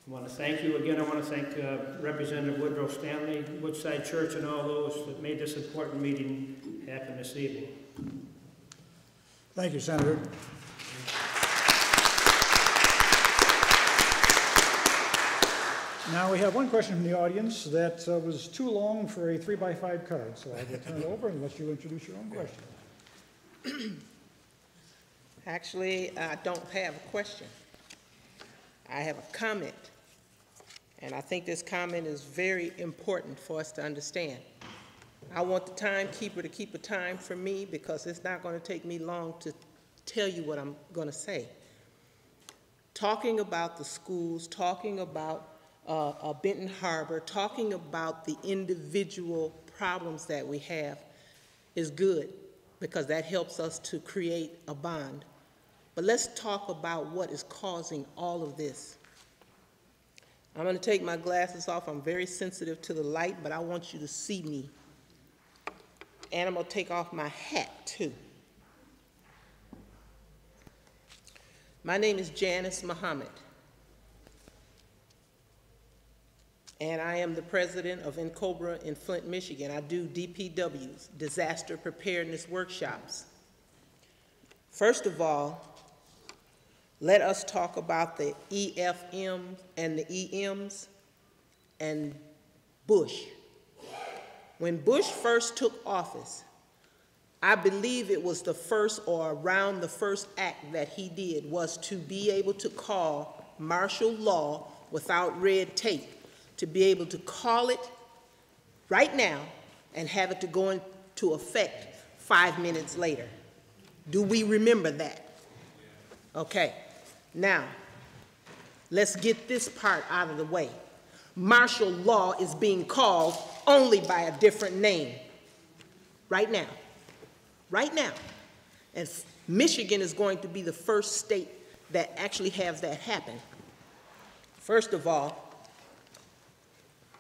I want to thank you again. I want to thank Representative Woodrow Stanley, Woodside Church, and all those that made this important meeting happen this evening. Thank you, Senator. Now we have one question from the audience that was too long for a 3x5 card, so I will turn it over and let you introduce your own question. Actually, I don't have a question. I have a comment, and I think this comment is very important for us to understand. I want the timekeeper to keep a time for me because it's not going to take me long to tell you what I'm going to say. Talking about the schools, talking about Benton Harbor, talking about the individual problems that we have is good because that helps us to create a bond. But let's talk about what is causing all of this. I'm going to take my glasses off. I'm very sensitive to the light, but I want you to see me. And I'm going to take off my hat, too. My name is Janice Muhammad, and I am the president of NCOBRA in Flint, Michigan. I do DPWs, disaster preparedness workshops. First of all, let us talk about the EFMs and the EMs and Bush. When Bush first took office, I believe it was the first or around the first act that he did was to be able to call martial law without red tape, to be able to call it right now and have it to go into effect 5 minutes later. Do we remember that? Okay. Now, let's get this part out of the way. Martial law is being called only by a different name right now. Right now. And Michigan is going to be the first state that actually has that happen. First of all,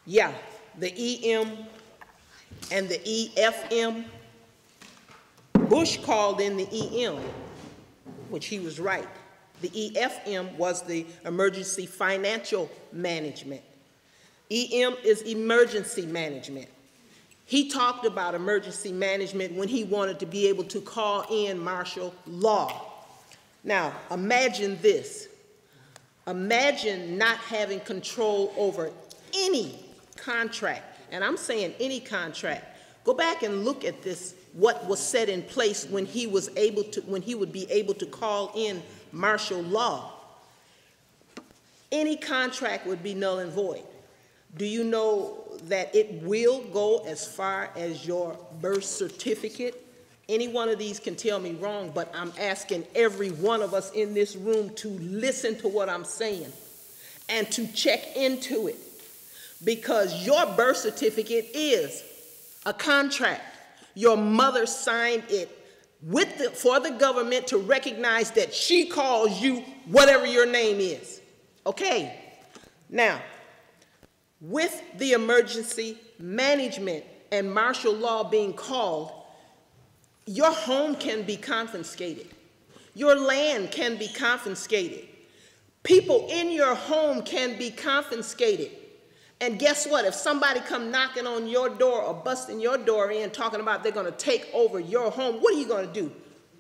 yeah, the EM and the EFM, Bush called in the EM, which he was right. The EFM was the emergency financial management. EM is emergency management. He talked about emergency management when he wanted to be able to call in martial law. Now, imagine this. Imagine not having control over any contract, and I'm saying any contract. Go back and look at this, what was set in place when he was able to, when he would be able to call in martial law. Any contract would be null and void. Do you know that it will go as far as your birth certificate? Any one of these can tell me wrong, but I'm asking every one of us in this room to listen to what I'm saying and to check into it, because your birth certificate is a contract. Your mother signed it for the government to recognize that she calls you whatever your name is. Okay, now, with the emergency management and martial law being called, your home can be confiscated. Your land can be confiscated. People in your home can be confiscated. And guess what? If somebody come knocking on your door or busting your door in talking about they're going to take over your home, what are you going to do?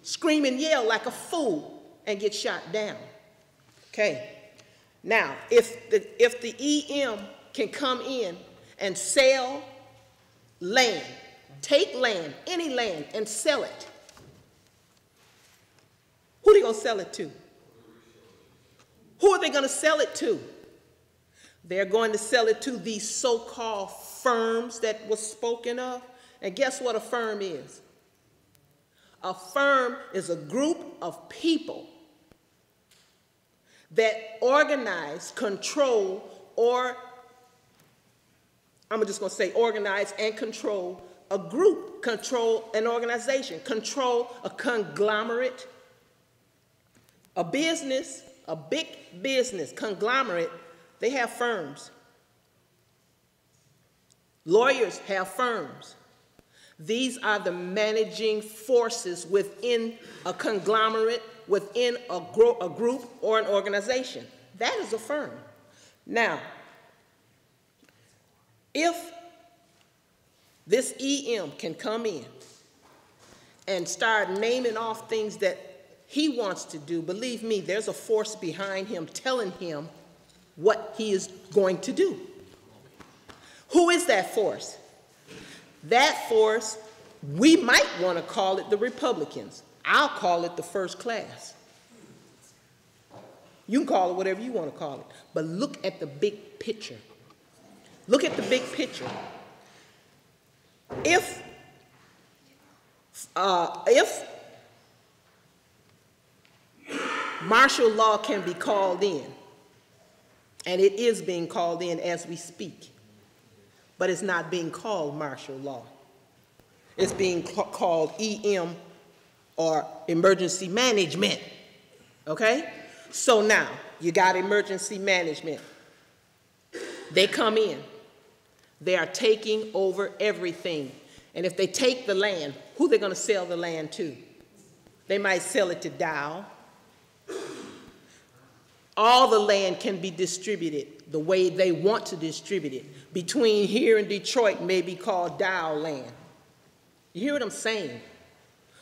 Scream and yell like a fool and get shot down. Okay. Now, if the EM can come in and sell land, take land, any land, and sell it, who are they going to sell it to? Who are they going to sell it to? They're going to sell it to these so-called firms that was spoken of. And guess what a firm is? A firm is a group of people that organize, control, or I'm just going to say organize and control a group, control an organization, control a conglomerate, a business, a big business, conglomerate. They have firms. Lawyers have firms. These are the managing forces within a conglomerate, within a group or an organization. That is a firm. Now, if this EM can come in and start naming off things that he wants to do, believe me, there's a force behind him telling him what he is going to do. Who is that force? That force, we might want to call it the Republicans. I'll call it the first class. You can call it whatever you want to call it, but look at the big picture. Look at the big picture. If martial law can be called in, and it is being called in as we speak, but it's not being called martial law. It's being called EM, or emergency management, okay? So now, you got emergency management. They come in. They are taking over everything. And if they take the land, who are they going to sell the land to? They might sell it to Dow. All the land can be distributed the way they want to distribute it. Between here and Detroit may be called Dow land. You hear what I'm saying?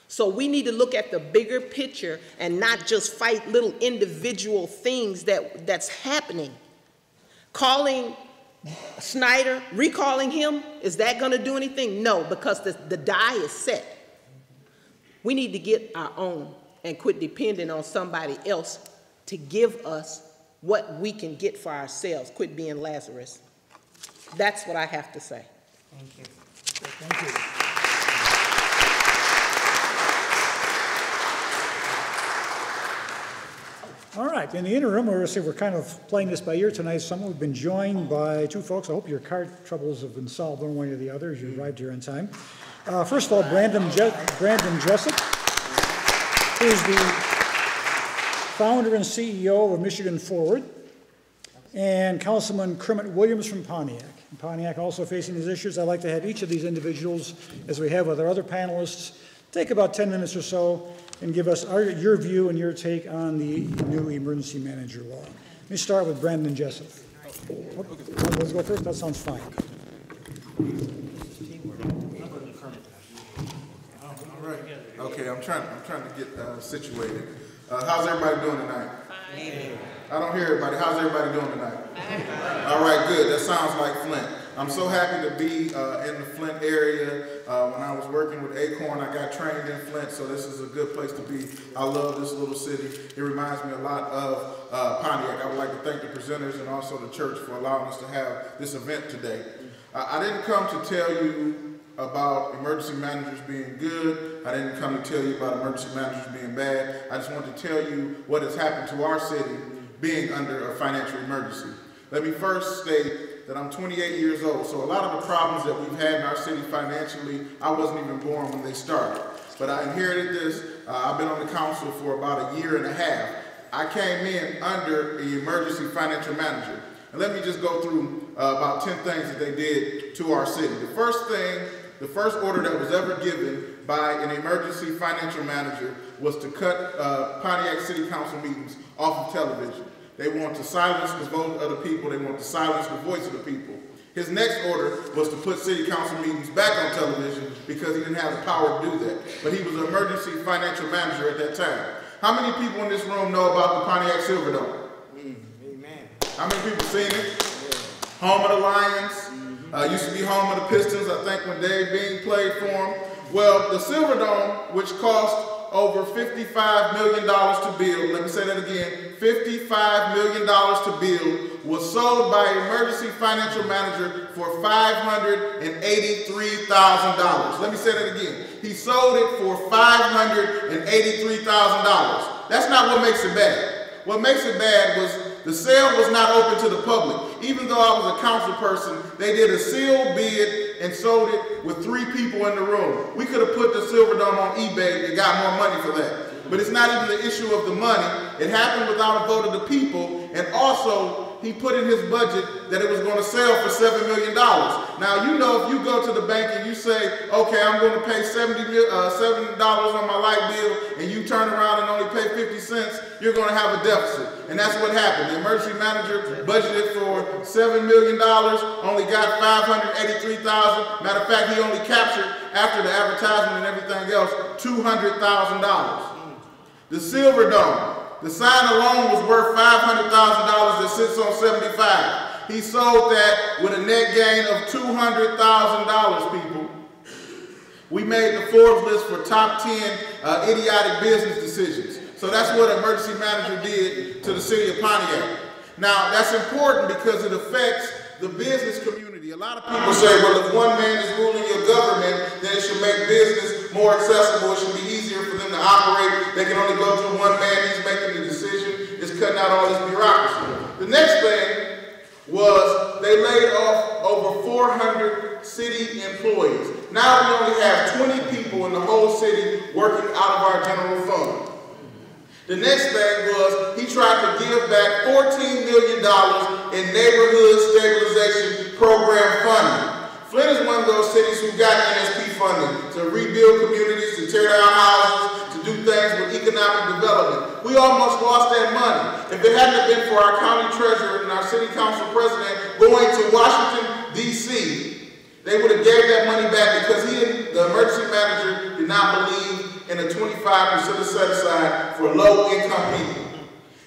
So we need to look at the bigger picture and not just fight little individual things that's happening. Calling Snyder, recalling him, is that going to do anything? No, because the die is set. We need to get our own and quit depending on somebody else to give us what we can get for ourselves. Quit being Lazarus. That's what I have to say. Thank you. Thank you. All right, in the interim, we're kind of playing this by ear tonight. We've been joined by two folks. I hope your car troubles have been solved one way or the other as you arrived here in time. First of all, Brandon Jessup, who is the founder and CEO of Michigan Forward, and Councilman Kermit Williams from Pontiac. And Pontiac also facing these issues. I'd like to have each of these individuals, as we have with our other panelists, take about 10 minutes or so and give us your view and your take on the new emergency manager law. Let me start with Brandon Jessup. Let's go first. That sounds fine. All right. Okay, I'm trying to get situated. How's everybody doing tonight? Fine. I don't hear everybody. How's everybody doing tonight? Fine. All right, good. That sounds like Flint. I'm so happy to be in the Flint area. When I was working with Acorn, I got trained in Flint, so this is a good place to be. I love this little city. It reminds me a lot of Pontiac. I would like to thank the presenters and also the church for allowing us to have this event today. I didn't come to tell you about emergency managers being good. I didn't come to tell you about emergency managers being bad. I just want to tell you what has happened to our city being under a financial emergency. Let me first state that I'm 28 years old, so a lot of the problems that we've had in our city financially, I wasn't even born when they started. But I inherited this. I've been on the council for about a year and a half. I came in under the emergency financial manager. And let me just go through about 10 things that they did to our city. The first order that was ever given by an emergency financial manager was to cut Pontiac City Council meetings off of television. They want to silence the vote of the people. They want to silence the voice of the people. His next order was to put city council meetings back on television because he didn't have the power to do that. But he was an emergency financial manager at that time. How many people in this room know about the Pontiac Silverdome? Amen. How many people seen it? Home of the Lions. Used to be home of the Pistons, I think, when Dave Bean played for them. Well, the Silverdome, which cost over $55 million to build, let me say that again, $55 million to build, was sold by an emergency financial manager for $583,000. Let me say that again. He sold it for $583,000. That's not what makes it bad. What makes it bad was the sale was not open to the public. Even though I was a council person, they did a sealed bid and sold it with 3 people in the room. We could have put the Silverdome on eBay and got more money for that. But it's not even the issue of the money. It happened without a vote of the people, and also he put in his budget that it was going to sell for $7 million. Now, you know, if you go to the bank and you say, okay, I'm going to pay $7 on my light bill, and you turn around and only pay 50 cents, you're going to have a deficit. And that's what happened. The emergency manager budgeted for $7 million, only got $583,000. Matter of fact, he only captured, after the advertisement and everything else, $200,000. The Silver Dome, the sign alone was worth $500,000 that sits on 75. He sold that with a net gain of $200,000, people. We made the Forbes list for top 10 idiotic business decisions. So that's what emergency manager did to the city of Pontiac. Now, that's important because it affects the business community. A lot of people say, well, if one man is ruling your government, then it should make business more accessible. It should be easier for them to operate. They can only go through one man. He's making the decision. It's cutting out all this bureaucracy. The next thing was they laid off over 400 city employees. Now we only have 20 people in the whole city working out of our general fund. The next thing was he tried to give back $14 million in neighborhood stabilization program funding. Flint is one of those cities who got NSP funding to rebuild communities, to tear down houses, to do things with economic development. We almost lost that money. If it hadn't been for our county treasurer and our city council president going to Washington, D.C., they would have gave that money back because the emergency manager did not believe in a 25% set aside for low-income people.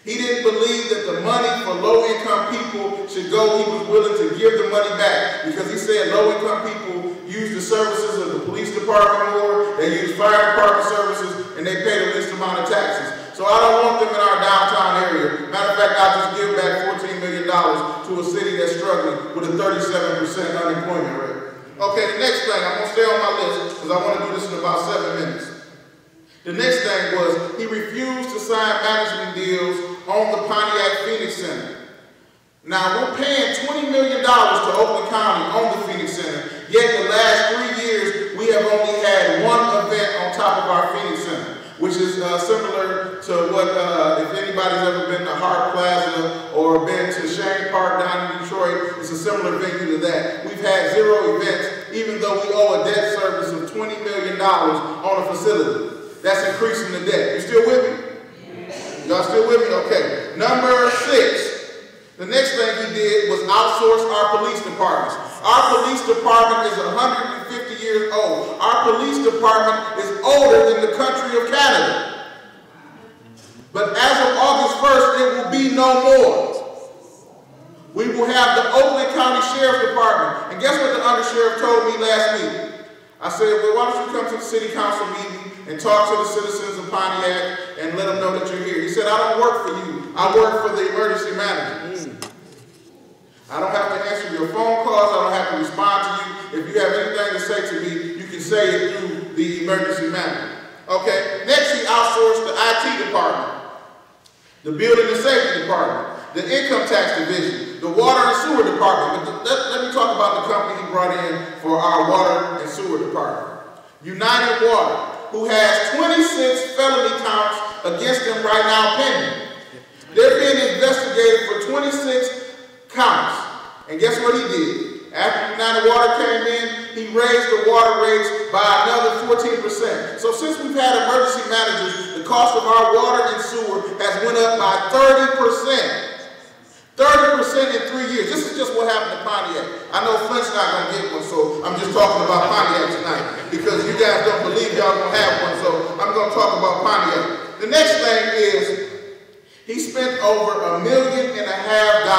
He didn't believe that the money for low-income people should go. He was willing to give the money back because he said low-income people use the services of the police department more, they use fire department services, and they pay the least amount of taxes. So I don't want them in our downtown area. Matter of fact, I'll just give back $14 million to a city that's struggling with a 37% unemployment rate. Okay, the next thing, I'm going to stay on my list because I want to do this in about 7 minutes. The next thing was he refused to sign management deals on the Pontiac Phoenix Center. Now, we're paying $20 million to Oakland County on the Phoenix Center, yet the last 3 years we have only had one event on top of our Phoenix Center, which is similar to what, if anybody's ever been to Hart Plaza or been to Shane Park down in Detroit, it's a similar venue to that. We've had 0 events, even though we owe a debt service of $20 million on a facility. That's increasing the debt. You still with me? Y'all still with me? Okay. Number 6. The next thing he did was outsource our police departments. Our police department is 150 years old. Our police department is older than the country of Canada. But as of August 1st, it will be no more. We will have the Oakland County Sheriff's Department. And guess what the undersheriff told me last week? I said, well, why don't you come to the city council meeting and talk to the citizens of Pontiac and let them know that you're here. He said, I don't work for you. I work for the emergency manager. I don't have to answer your phone calls. I don't have to respond to you. If you have anything to say to me, you can say it through the emergency manager. Okay, next he outsourced the IT department, the building and safety department, the income tax division, the water and sewer department. But let me talk about the company he brought in for our water and sewer department. United Water, who has 26 felony counts against them right now pending. They're being investigated for 26 counts. And guess what he did? After United Water came in, he raised the water rates by another 14%. So since we've had emergency managers, the cost of our water and sewer has went up by 30%. 30% in 3 years. This is just what happened to Pontiac. I know Flint's not going to get one, so I'm just talking about Pontiac tonight because you guys don't believe y'all going to have one, so I'm going to talk about Pontiac. The next thing is he spent over $1.5 million